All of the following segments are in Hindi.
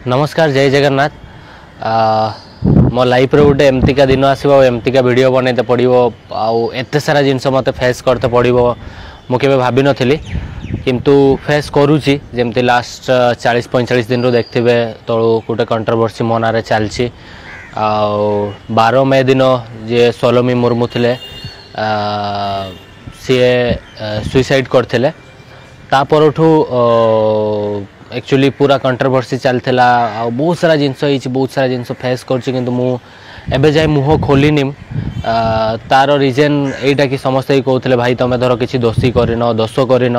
नमस्कार जय जगन्नाथ। मो लाइफ रे गोटे एमतीका दिन आसो एमतीका वीडियो बनते पड़ो आत सारा जिनस मत फेस करते पड़ो मुझे भाभी नी किंतु फेस करुच्ची जमती लास्ट 40-45 दिन रू देखते तलू गोटे कंट्रोवर्सी मो ना चलती 12 मे दिन जे सोलोमी मुर्मू थे सी सुइसाइड करते एक्चुअली पूरा कंट्रोवर्सी चलता बहुत सारा जिनस बहुत सारा जिनस फेस कर जाए मुह खोलनी तार रिजन यहीटा कि समस्ते कहते भाई तुम धर किसी दोषी करन दोष करन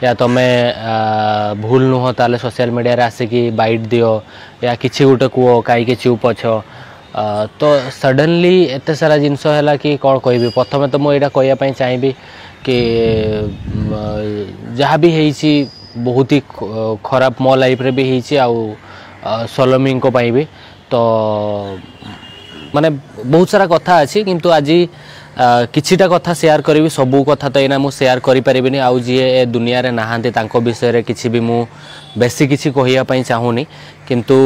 या तुम्हें भूल नुह ताले सोशल मीडिया रे आसिकी बाइट दियो या किसी गोटे कह कहीं चुप अछ तो सडनली एत सारा जिनस है कि कौन कह प्रथम तो मुझे कहवाई चाहिए कि जहाँ भी है बहुत ही खराब मो लाइफ रे भी है सोलोमी भी तो माने बहुत सारा कथा अच्छी किंतु आज किछिटा कथा शेयर करी सबू कथा तो यहाँ मुझे शेयर करें आउ जी ए दुनिया रे नहांती तांको विषय किसी भी मु बेसी किसी कहवाई चाहूनी किंतु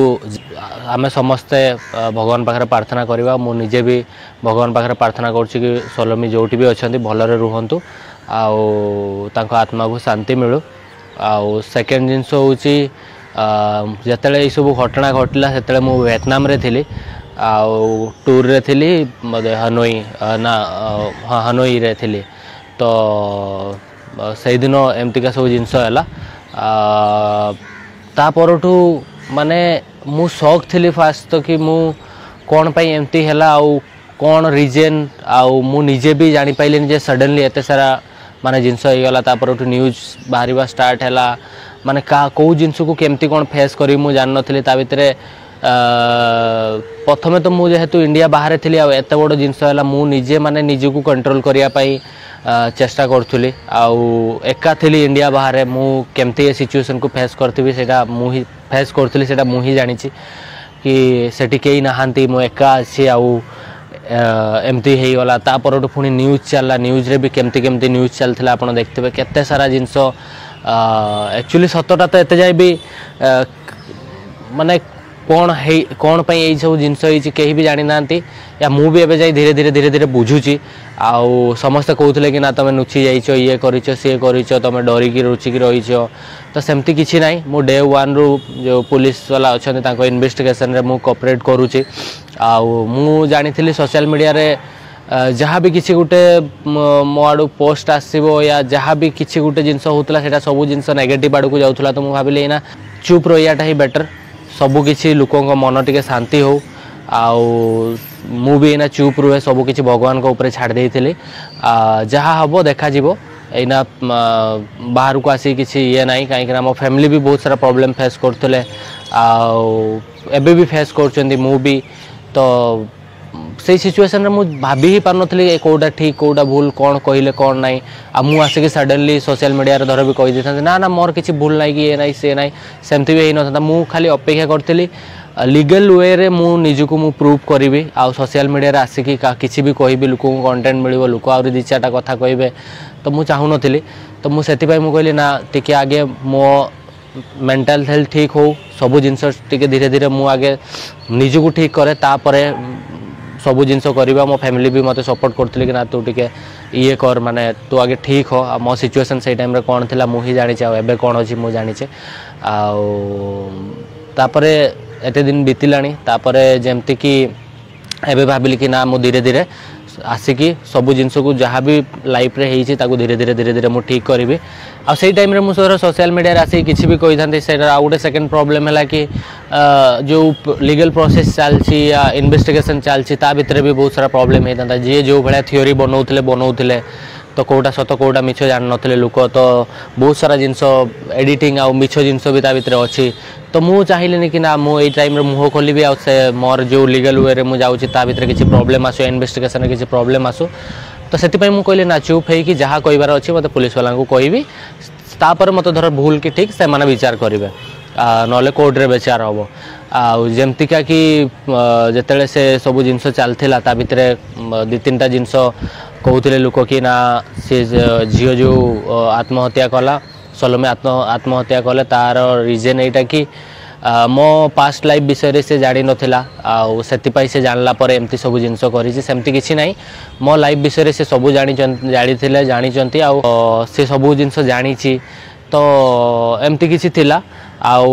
आमे समस्ते भगवान पाखरे प्रार्थना करवा मु निजे भी भगवान पाखरे प्रार्थना करुच्ची कि सोलोमी जोटी भी अच्छा भलरे रुहंतु आउ आत्मा को शांति मिलू आउ सेकेंड जिनस हूँ जिते ये सब घटना घटला से मु वियतनाम रे थी आउ टूर रे थी हनोई ना हाँ हनोई रे थी तो से दिन एमतीका सब जिनस है तापरठू माने मु शौक थी फास्ट तो कि मु कौन पाई एमती है आउ कौन रिजन आउ मु निजे भी जानी पाइलिनी जे सडनली एते सारा माने जिनस हो गला तापर न्यूज बाहर स्टार्ट है माने कौ जिनस को केमती कौन फेस करी मु जान नथली ता भितरे प्रथमे तो मुझे जेहेतु इंडिया बाहर थी एत बड़ जिनस है मु निजे माने निजे को कंट्रोल करने चेष्टा करूली आउ एका थी इंडिया बाहर मु केमती ए सिचुएशन को फेस करथि सेटा मु ही फेस करूली सेटा मु ही जानी कि सेठी केही नहांती मु एका अछि आउ एमती हो गला तापर पुणी न्यूज चलला न्यूज रे भी केमती केमती न्यूज चलता आप देखते केते सारा जिनस एक्चुअली सतटा तो एत जाए भी माने कौन पाई यही सब जिनस कहीं भी जानी ना या मु भी एवं धीरे धीरे धीरे धीरे बुझुची आउ समस्ते कहते कि ना तुम नुची जाइछ ये करिछ सी करिछ तुम डरिकी रुचिकी रहीछ तो सेमती किसी ना मु डे 1 रू जो पुलिस वाला अच्छा इन्वेस्टिगेशन रे मु कोऑपरेट करुच्ची आउ मु जानी सोशल मीडिया रे जहाँ भी किसी गोटे मो आड़ पोस्ट आसो या जहाँ भी किसी गोटे जिनस होता है सब जिनस नेगेटिव आड़ को जाऊला तो मुझे भाविली ना चुप रहीटा ही बेटर सबू किसी लोकों मन टे शांति हो आउ मु भी एना चुप रुहे सबू किसी भगवान को ऊपर छाड़ देइथिली जहाँ हम देखा एना बाहर को आसी किसी ये ना कहीं मो फैमिली भी बहुत सारा प्रॉब्लम फेस करते एबे भी फेस कर मु भी तो से सिचुएशन रे मु भाभी ही पार नथली कोडा ठीक कोडा भूल कौन कहले कौन नाई आ मु आसिक सडनली सोशल मीडिया रे धर भी कहि देथा ना ना मोर किसी भूल नाई कि ये नाई से नाई सेमती भी ही नथा मु खाली अपेक्षा करथली लीगल वे रे मु निजको मु प्रूफ करी आ सोशल मीडिया रे आसिक किसी भी कहबी लोक कंटेंट मिलिबो लोक आउरी दी चारटा कथा कहबे तो मु चाहू नथली तो मु सेति पई मु कहली ना टिके आगे मो मेंटल हेल्थ ठीक हो सबू जिनस टिके धीरे धीरे मु आगे निजको ठीक करे तापरे सबू जिनस करवा मो फैमिली भी मत सपोर्ट करते कि ना तू टिके ये कर माने तू आगे ठीक हो मो सिचुएशन से टाइम रे कौन थिला मु ही जानी एबे कौन अछि मु जानी तापरे एते दिन बीतिलानी तापरे जेमती कि एबे भाबिली कि ना मु धीरे धीरे आसिकी सबू जिनस को जहाँ भी लाइफ रे हेछि ताकू धीरे धीरे धीरे धीरे मु ठीक करी आ से टाइम रे मु सोशल मीडिया रे आसिक किछि भी कहि थांती से आ गोटे सेकंड प्रॉब्लम है कि जो लीगल प्रोसेस चलछि या इन्वेस्टिगेशन चलछि ता भितर भी बहुत सारा प्रॉब्लम होता जी जो भाया थ्योरी बनाऊले तो कोटा सत कोटा मिछ जान नथिले लोक तो बहुत सारा जिनस एडिटिंग आ मिछ जिनस भी ता भितर अच्छी तो मु चाहिए कि ना मु ए टाइम रे मुह खोलि आ से मोर जो लीगल वे रे मु जाउछि ता भितर किछि प्रॉब्लम आसो इन्वेस्टिगेशन रे किछि प्रॉब्लम आसो तो से मुझे कहली ना चुप है कि जहाँ कहबार अच्छी मत पुलिस वाला को कहबी तापर मत धर भूल कि ठीक से माने विचार करेंगे नले कोर्ट रे विचार हम आमतीका कि जिते से सब जिनस चलता ता भितर 2-3टा जिनस कहते लोक कि ना सी झील जो आत्महत्या कला सोलोमी आत्महत्या कले तार रिजन यहाँ कि मो पास्ट लाइफ विषय से जानी नथिला आउ सेतिपाई से जानला पर एमती सब जिनस करिछि सेमती किछि नाही मो लाइफ विषय से सब जानी जानी आउ से सब जिनस जानी तो एमती किछि थिला आउ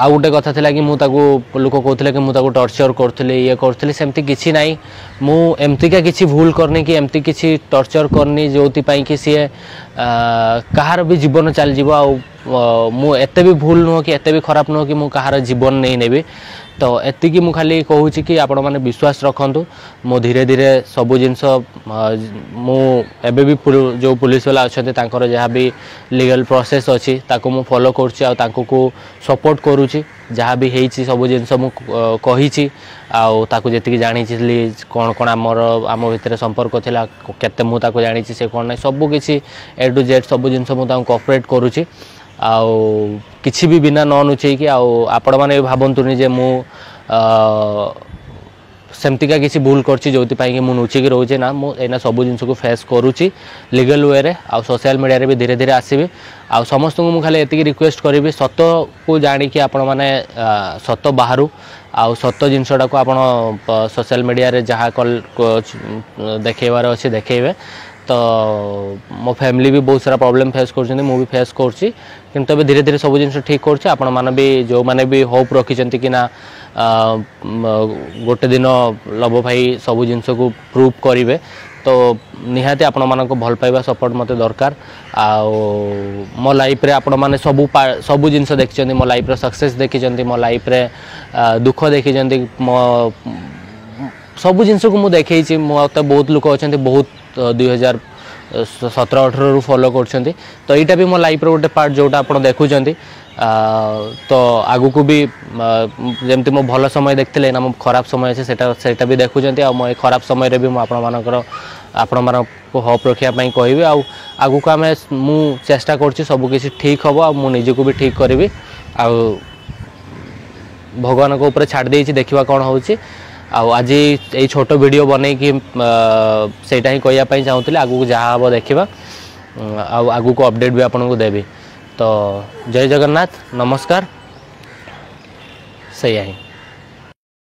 गोटे कथा थिला कि मु ताको लोक कहथिले कि मु ताको टॉर्चर करथले ये करथले सेमती किछि नाही मु एमती का किछि भूल करनी कि एमती किछि टॉर्चर करनी जोति पई कि सी कहार भी जीवन चल जीव आउ मु एते भी भूल नुह कि एते भी खराब नुह कि मु कहार जीवन नहीं नेबी तो एतिकी मु खाली कहूँ कि आपण मैंने विश्वास रखु मो धीरे धीरे सबू जिनस मु एबे भी जो पुलिस वाला अच्छा जहाँ भी लीगल प्रोसेस अच्छी ताको मु फॉलो करूँ सपोर्ट करुँची जहाँ भी होती सब जिनस मु कही आउ जी जानी कौन कौन आम भितर संपर्क थिला केते मु ताको जानी से कौन ना सब किसी ए टू जेड सब जिनस मु कोऑपरेट करुँची आउ किसी भी बिना न नुचेकी आपण मैंने भावतुनि जे मु सेमतिका किसी भूल करछि जोतिपाई कि मु नुचिकी रोचे ना मु एना सब जिनस को फेस करुँची लीगल वे रे आ सोशल मीडिया रे भी धीरे धीरे आसीबी आ समस्त को मु खाली एतिकी रिक्वेस्ट करिवि सत को जानी कि आपण माने सत बाहरु आ सत जिनसटा को आपण सोशल मीडिया रे जहाँ कल देखेबार अछि देखेबे तो मो फैमिली भी बहुत सारा प्रॉब्लम फेस कर भी फेस करुँची किंतु अभी धीरे धीरे सब जिन ठीक कर आपण मैंने भी जो मैंने भी होप रखिंट कि ना गोटे दिन लव भाई सब जिनस को प्रूव करेंगे तो निहाती आपण मानक भल पाइबा सपोर्ट मत दरकार मो लाइफ रे आपण माने सबू जिनस देखी मो लाइफ रे सक्सेस देखी मो लाइफ रे दुख देखी मो सबू जिनस को मुझे देखी मत बहुत लोक अच्छा बहुत 2017-18 रु फॉलो कर तो यहाँ भी मो लाइफ रो गोटे पार्ट जोटा आप देखुं तो आगु को भी जमती मो भल समय देखते ना मो खराब समय अच्छे सेटा भी देखुं मो खराब समय रे भी आपण को होप रखापी कहि आगु को आम मु चेष्टा कर सब किसी ठीक हम आ निजी को भी ठीक करी भगवान को ऊपर छाड़ दे देखा कौन हो आज ये छोट वीडियो बन कि सेटा ही कहवाई चाहूँगी आगू जहाँ हम देखा आगू को अपडेट भी आपन को देवी तो जय जगन्नाथ नमस्कार सही ही।